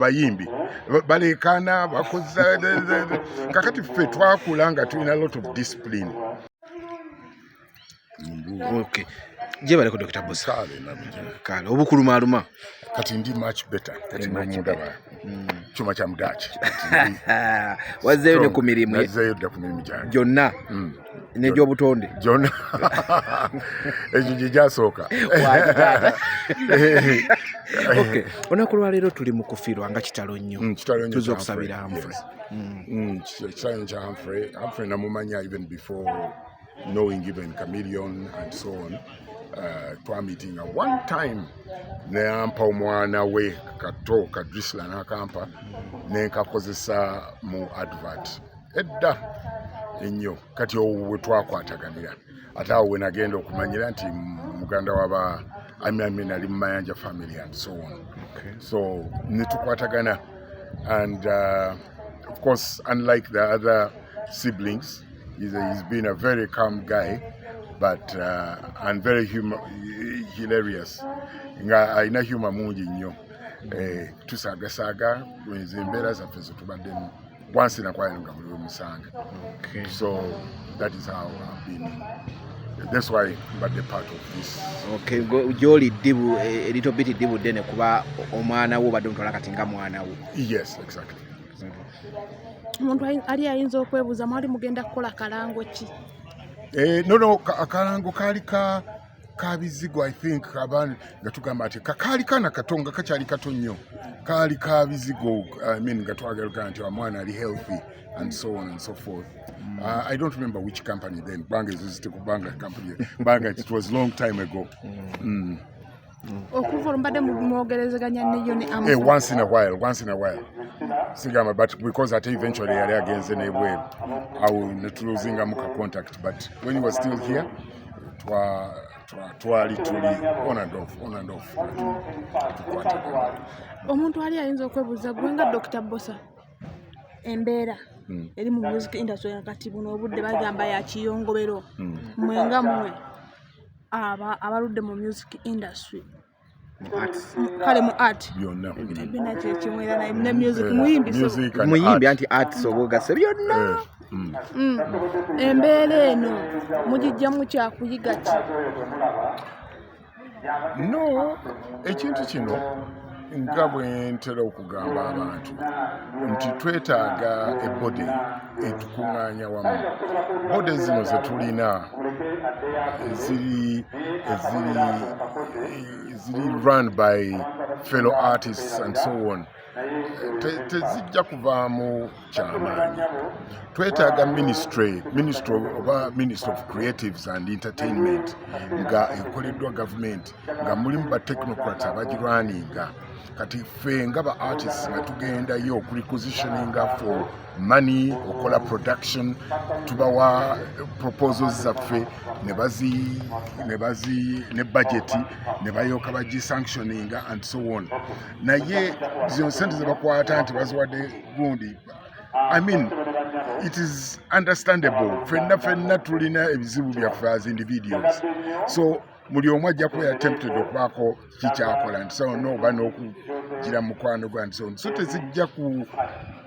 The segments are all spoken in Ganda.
bayimbi balekana bakoza kakati ffe twakula nga tulina lot of discipline. Okay. Je baleko Dr. Bbosa. Kale obukuluma kati ndi much better kati ndaba chuma cha mdachi wazeyo ne ku mirimu wazeyo da ku mirimu gyange gyonna n'egyobutonde gyonna ekyo gye gyasooka. Okay, olunaku lwa leero tuli mu kufirwa nga kitalo nnyo tuza okusabira Humphrey. Kitalo kya Humphrey namumanya even before knowing even Chameleon and so on. Twameetinga one time neampa omwana we kato kadrisla nakampa nenkakozesa mu advert edda ennyo kati owe twakwataganira ate awo we nagenda okumanyira nti muganda waba I ali Mayanja family and so on. Okay. So netukwatagana and of course unlike the other siblings he's been a very calm guy but and very hilarious nga aina humor mungi nnyo tusagasaga embeera zaffe zetubadde once in a while nga buli musanga. Okay. So that is how I've been. That's why but the part of this. Okay, joli dibu a little bit dibu dene kuba omwana wo badde ntwala kati nga mwana wo. Yes, exactly. Omuntu ali ayinza okwebuuza mwali mugenda kukola kalango ki? No akalango kali ka bizigo I think abantu nga tugamba ati kali kana katonga kakyali kato nnyo kali ka bizigo I mean nga twagala nti omwana ali healthy and so on and so forth. I don't remember which company then. Banga is a Banga company. Banga, it was long time ago. Once in a while. Sigama, but because at eventually I against the neighbor, I will not losing a contact. But when he was still here, literally on and off. Omuntu ali ayinza okwebuuza gwenga Dr. Bbosa embeera eri mu music industry kati buno obudde bagamba ya kiyongobero mwenga mwe abaludde mu music industry kale mu art byonna bina kyekimwera na music muyimbi anti art sobogase byonna embeera eno mugijja mu kyakuyiga ki? No ekintu kino nga bwe ntera okugamba abantu nti twetaaga ebode etukuŋŋaanya wamu. Bode zino ze tulina eziri run by fellow artists and so on tezijja kuvaamu kyamaanyi. Twetaaga ministry of creatives and entertainment nga ekoleddwa government nga mulimu ba technocrats abagirwaninga kati ffe nga ba artists nga tugendayo okurequisitioninga for money okola production tubawa proposals zaffe ne budget ne bayoka bagisanctioninga and so on. Naye zino sente ze bakwata nti baziwadde gundi I mean it is understandable. Fenna tulina ebizibu byaffe as individuals. So muli omu ajja kuba attempted okubaako kikyakola nti so no oba n'okugira mukwano gwa nti so tezijja ku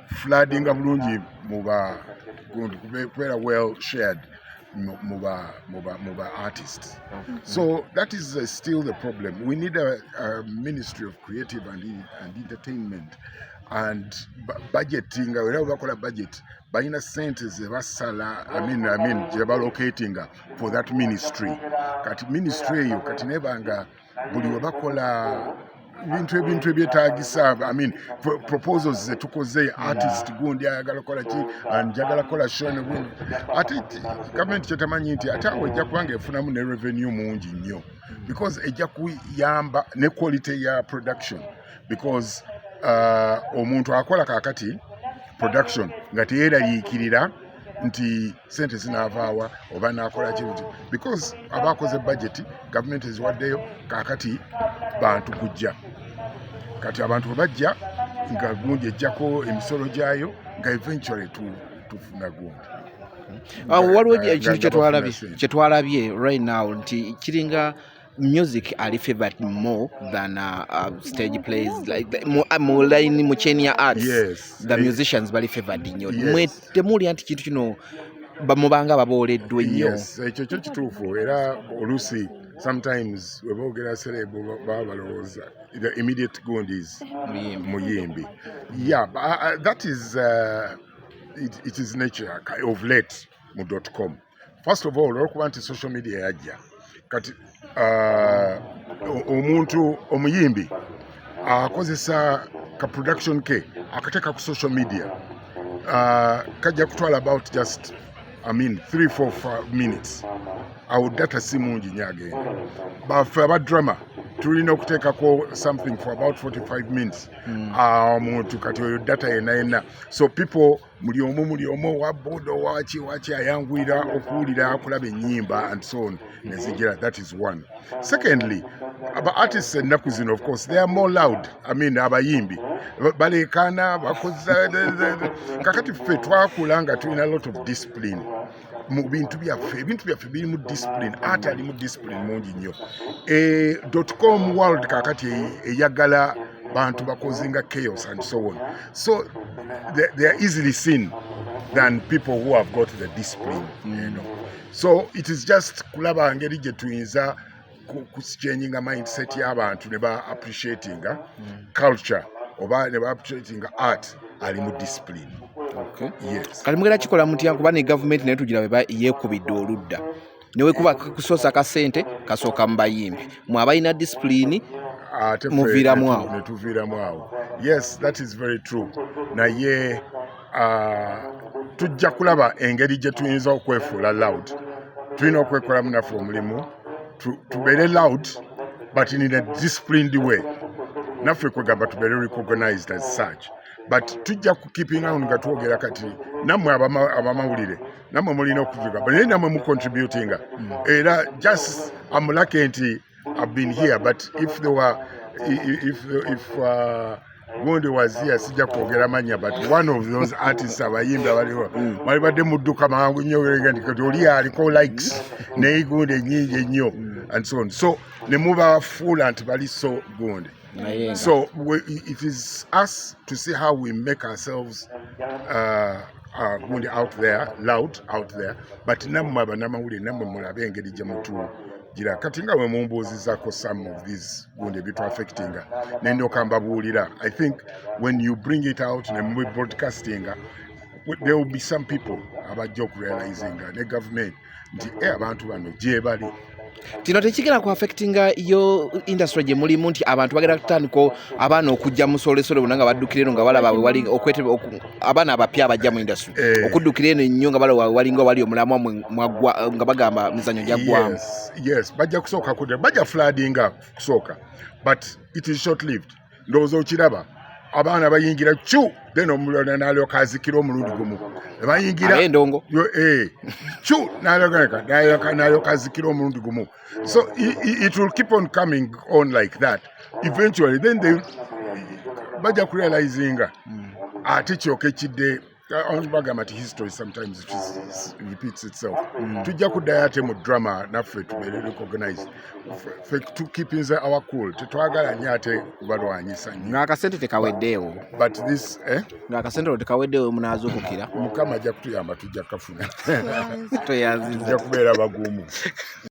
floodinga bulungi muba gundi kubeera well shared muba artists. So that is still the problem. We need a ministry of creative and entertainment and budgeting. Wherever bakola budget balina sente ze basala I mean gye balocatinga for that ministry. Kati ministry eyo kati nebanga buli we bakola bintu ebyetaagisa I mean proposals ze tukoze artist gundi ayagala kola ki njagala kola show ne gundi ate government kyetamanyi nti ate awo ejja kubanga efunamu ne revenue mungi nnyo because ejja kuyamba ne quality ya production because omuntu akola kakati production nga teyeraliikirira nti sente zinavaawa oba nakola kibuti because abakoze budget government eziwaddeyo kakati bantu kujja kati abantu bajja nga gundi ejjako emisolo gyayo nga eventually tufuna gundi. Waliwo ekintu kyetwalabye right now nti kiringa music are favored more than stage plays, like more line muchenia arts. Yes. The musicians bali favored nnyo. Yes. Mwe temuli anti kintu kino bamubanga baboleddwa nnyo. Yes, ekyo kyo kituufu era oluusi sometimes we boogera celebo baba balowooza the immediate gundi is muyimbi. Yeah, that is it is nature of late mu .com. First of all, olwokuba nti social media yajja kati omuntu omuyimbi akozesa ka production ke akateeka ku social media kajja kutwala about just 3-4 minutes awo data si mungi nnyo agenda. Baffe aba drama tulina okuteekako something for about 45 minutes omuntu kati oyo data yenna. So people muli omu wabodo waki ayangwira okuwulira akulaba ennyimba and so on nezijira. That is one. Secondly, aba artists ennaku zino, of course, they are more loud. Abayimbi balekana bakoza kakati ffe twakula nga tulina a lot of discipline mu bintu byaffe biri mu discipline, ate ali mu discipline mungi nnyo. .com world kakati eyagala bantu bakozinga chaos and so on. So they are easily seen than people who have got the discipline, you know. So it is just kulaba ngeri gye tuyinza kuchanging mindset y'abantu ne ba appreciating culture oba ne ba appreciating art ali mu discipline. Okay. Yes. Kali mugera kikola mutya kuba ne government naye tugira beba yeekubidde oludda. Newe kuba kusosa ka sente kasooka mu bayimbi. Mwe abalina discipline muviiramu awo. Netuviiramu awo. Yes, that is very true. Naye tujja kulaba engeri gye tuyinza okwefuula loud. Tulina okwekolamu naffe omulimu tubeere loud but in a disciplined way. Naffe kwegamba tubeere recognized as such. But tujja ku keeping on nga twogera kati nammwe abamawulire nammwe mulina okuvugamba naye nammwe mu contributing era just I'm lucky nti I've been here, but if there were if Gundi was here sijja kwogera manya, but one of those artists abayimbi abaliwo bali badde mu dduka mangu nnyo werenga kati oli aliko likes naye Gundi ennyingi ennyo and so on, so ne mubafuula nti bali so Gundi. So it is us to see how we make ourselves Gundi out there, loud out there, but nammwe abanamawulire nammwe mulabe engeri gye mutugira kati nga bwe mumbuuzizaako some of these Gundi ebitu affecting nendooka mbabuulira. I think when you bring it out ne mu broadcasting there will be some people abajja okurealizing ne government nti abantu bano gye bali. Kino tekigenda ku affecting yo industry gye mulimu nti abantu bagenda kutandika abaana okujja mu solesole nga baddukira eno nga balaba wali abaana abapya abajja mu industry okuddukira eno ennyo nga balaba walinga wali omulamwa mwagwa nga bagamba mizanyo gyaggwamu. Yes, bajja kusooka kudde bajja floodinga kusooka, but it is short lived. Ndowooza okiraba abaana bayingira chu then omulala n'alyoka azikira omulundi gumu bayingira endongo chu n'alyoka azikira omulundi gumu. So it will keep on coming on like that. Eventually then they bajja kurealizing ate kyoka ekidde bagamba nti history sometimes it repeats itself. Tujja kuddayo ate mu drama naffe tubeere recognized tukipinze our cool tetwagala nnyo ate kubalwanyisa nnyo ng'akasente tekaweddeewo, but this ng'akasente tekaweddeewo munaazuukukira Mukama ajja kutuyamba tujja kafuna toyanziza tujja kubeera bagumu.